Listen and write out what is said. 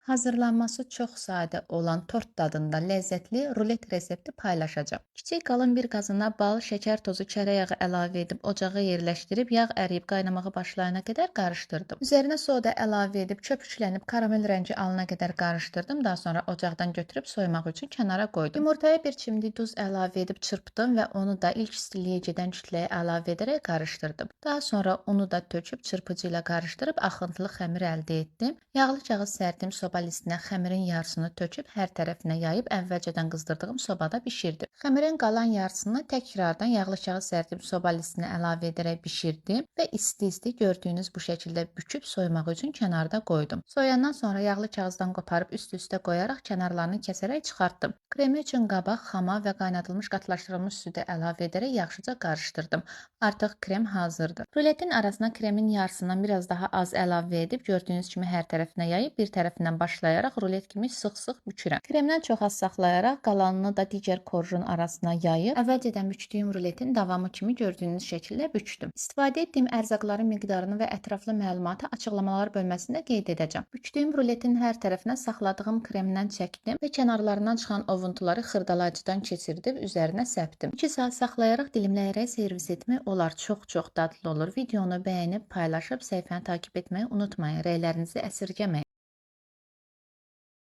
Hazırlanması çox sadə olan tort dadında ləzzətli rulet resepti paylaşacağım. Kiçik qalın bir qazana bal, şəkər tozu, çörək yağı əlavə edib ocağa yerləşdirib yağ əriyib qaynamağa başlayana qədər qarışdırdım. Üzərinə soda əlavə edib köpüklənib karamel rəngi alana qədər qarışdırdım. Daha sonra ocaqdan götürüb soymaq üçün kənara qoydum. Yumurtaya bir çimdik duz əlavə edib çırpdım və onu da ilk istiliyə gedən kütləyə əlavə edərək qarışdırdım. Daha sonra unu da töküb çırpıcı ilə qarışdırıb axıntılı xəmir əldə etdim. Yağlı kağız sərdim soba listinə xəmirin yarısını töküb hər tərəfinə yayıb əvvəlcədən qızdırdığım sobada bişirdim. Xəmirin qalan yarısını təkrardan yağlı kağız sərdim soba listinə əlavə edərək bişirdim və isti-isti gördüyünüz bu şəkildə büküb soymaq üçün kənarda qoydum. Soyandan sonra yağlı kağızdan qoparıb üst-üstə qoyaraq kənarlarını kəsərək çıxartdım. Kremi üçün qaba, xama və qaynadılmış qatlaşdırılmış südü əlavə edərək yaxşıca qarışdırdım. Artıq krem hazırdır. Ruletin arasına kremin yarısından biraz daha az əlavə edib gördüyünüz kimi hər tərəfinə yayıb bir tərəfindən başlayaraq rulet kimi sıx-sıx bükürəm. Kremdən çox az saxlayaraq qalanını da digər korjun arasına yayıb əvvəlcədən bükdüyüm ruletin davamı kimi gördüyünüz şəkildə bükdüm. İstifadə etdiyim ərzaqların miqdarını və ətraflı məlumatı açıqlamalar bölməsində qeyd edəcəm. Bükdüyüm ruletin hər tərəfinə saxladığım kremdən çəkdim və kənarlarından çıxan ovuntuları xırdalayıcıdan keçirdib üzərinə səpdim. 2 saat saxlayaraq dilimləyərək servis etmək olar. Çox dadlı olur. Videonu bəyənib paylaşıb səhifəni takib etməyi unutmayın. Rəylərinizi əsirgəməyin.